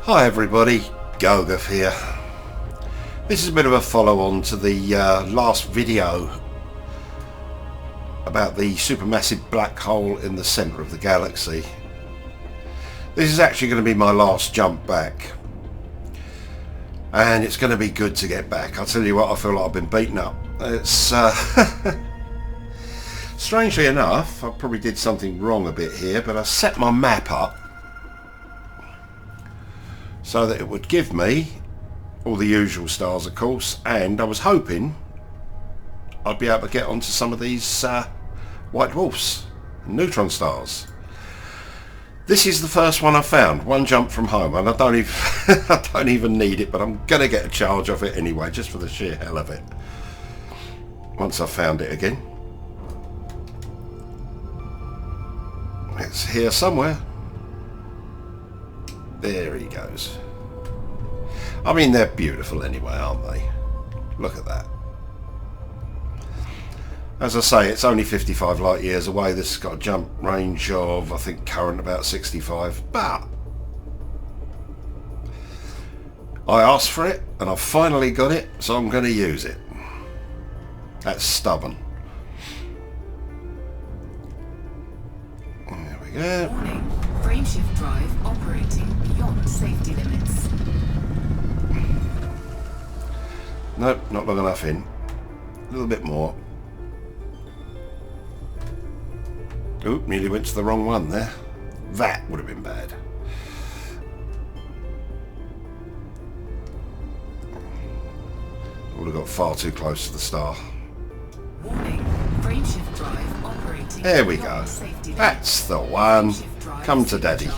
Hi everybody, GOGATH here. This is a bit of a follow-on to the last video about the supermassive black hole in the centre of the galaxy. This is actually going to be my last jump back, and it's going to be good to get back. I'll tell you what, I feel like I've been beaten up. It's strangely enough, I probably did something wrong a bit here, but I set my map up so that it would give me all the usual stars, of course, and I was hoping I'd be able to get onto some of these white dwarfs and neutron stars. This is the first one I found, one jump from home, and I don't even I don't even need it, but I'm gonna get a charge off it anyway, just for the sheer hell of it. Once I've found it again. It's here somewhere. There he goes. I mean, they're beautiful anyway, aren't they? Look at that. As I say, it's only 55 light years away. This has got a jump range of, I think, current about 65. But I asked for it, and I've finally got it, so I'm going to use it. That's stubborn. There we go. Warning. Frameshift drive operating beyond safety limits. Nope, not long enough in. A little bit more. Oop, nearly went to the wrong one there. That would have been bad. Would have got far too close to the star. Warning. Frameshift drive operating. There we go. That's the one. Come to daddy.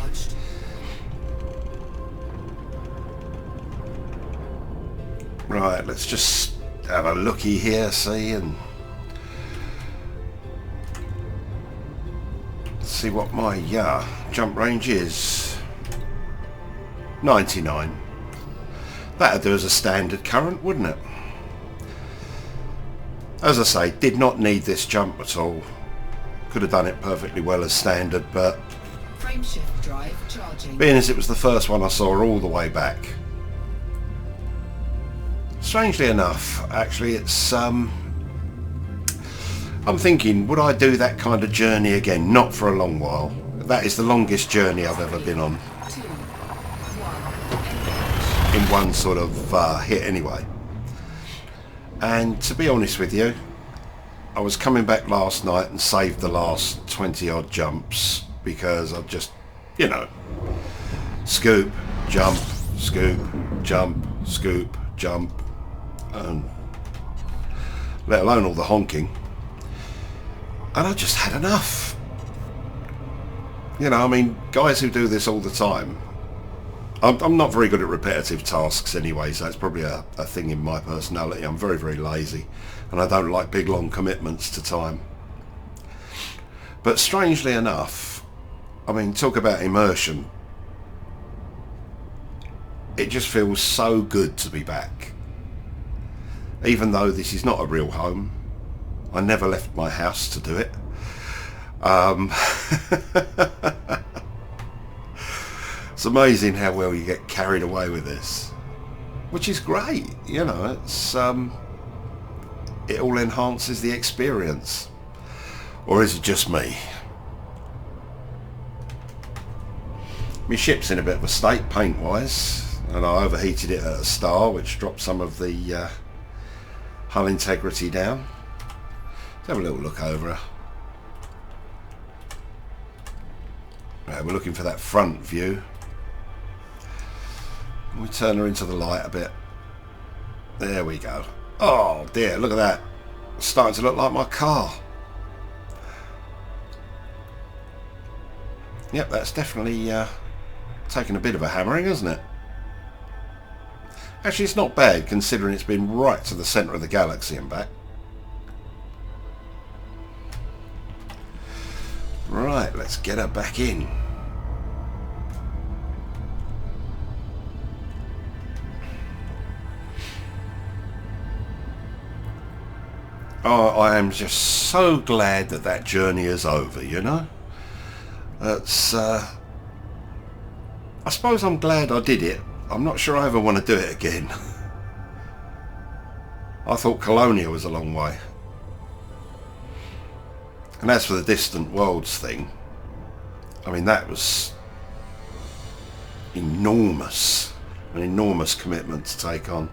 Right, let's just have a looky here, see, and see what my jump range is. 99. That'd do as a standard current, wouldn't it? As I say, did not need this jump at all. Could have done it perfectly well as standard, but Frameshift drive charging. being as it was the first one I saw all the way back. Strangely enough, actually, it's I'm thinking, would I do that kind of journey again? Not for a long while. That is the longest journey I've ever been on. 2, 1, In one sort of hit anyway. And to be honest with you, I was coming back last night and saved the last 20 odd jumps because I just, you know, scoop, jump, scoop, jump, scoop, jump, and let alone all the honking. And I just had enough. You know, I mean, guys who do this all the time, I'm not very good at repetitive tasks anyway, so it's probably a thing in my personality. I'm very, very lazy, and I don't like big, long commitments to time. But strangely enough, I mean, talk about immersion. It just feels so good to be back. Even though this is not a real home. I never left my house to do it. It's amazing how well you get carried away with this, which is great. You know, it's it all enhances the experience. Or is it just me? My ship's in a bit of a state paint wise, and I overheated it at a star, which dropped some of the hull integrity down. Let's have a little look over her. Right, we're looking for that front view. We turn her into the light a bit. There we go. Oh dear, look at that. It's starting to look like my car. Yep, that's definitely taken a bit of a hammering, hasn't it? Actually, it's not bad considering it's been right to the centre of the galaxy and back. Right, let's get her back in. Oh, I am just so glad that that journey is over, you know? It's I suppose I'm glad I did it. I'm not sure I ever want to do it again. I thought Colonia was a long way. And as for the distant worlds thing, I mean, that was enormous. An enormous commitment to take on.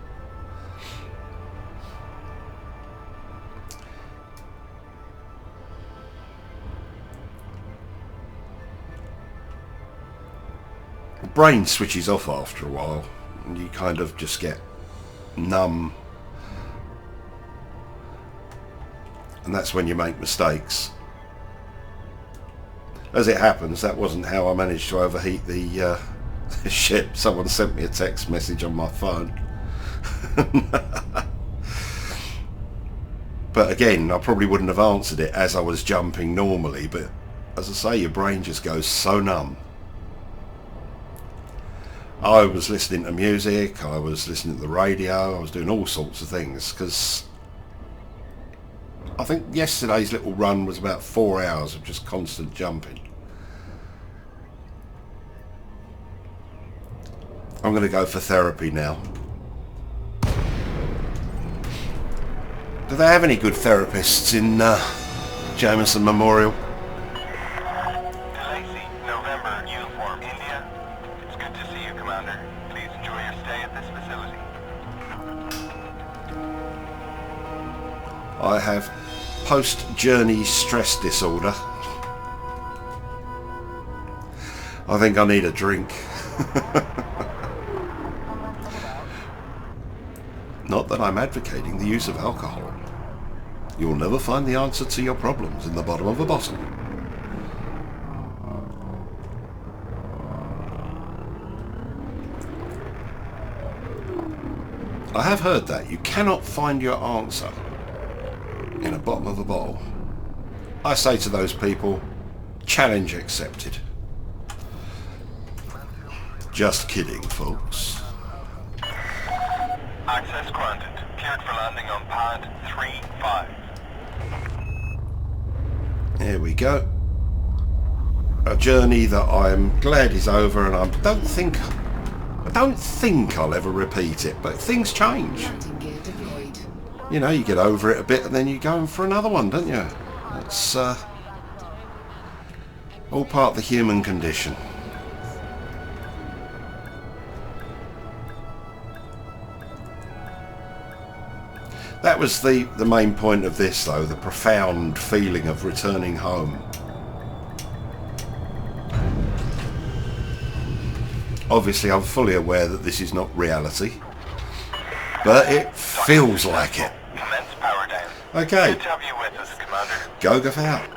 The brain switches off after a while, and you kind of just get numb. And that's when you make mistakes. As it happens, that wasn't how I managed to overheat the ship. Someone sent me a text message on my phone. But again, I probably wouldn't have answered it as I was jumping normally, but as I say, your brain just goes so numb. I was listening to music, I was listening to the radio, I was doing all sorts of things, because I think yesterday's little run was about 4 hours of just constant jumping. I'm going to go for therapy now. Do they have any good therapists in Jameson Memorial? Lacey, November, uniform, India. It's good to see you, Commander. Please enjoy your stay at this facility. I have post-journey stress disorder. I think I need a drink. Not that I'm advocating the use of alcohol. You'll never find the answer to your problems in the bottom of a bottle. I have heard that you cannot find your answer in a bottom of a bottle. I say to those people, challenge accepted. Just kidding, folks. Access granted. Cleared for landing on pad 3-5. There we go. A journey that I'm glad is over, and I don't think I'll ever repeat it, but things change. Landing gear deployed. You know, you get over it a bit and then you go for another one, don't you? It's all part of the human condition. That was the main point of this, though, the profound feeling of returning home. Obviously, I'm fully aware that this is not reality, but it feels like it. Commence power down. Okay, Good to have you with us, Commander. GOGATH out.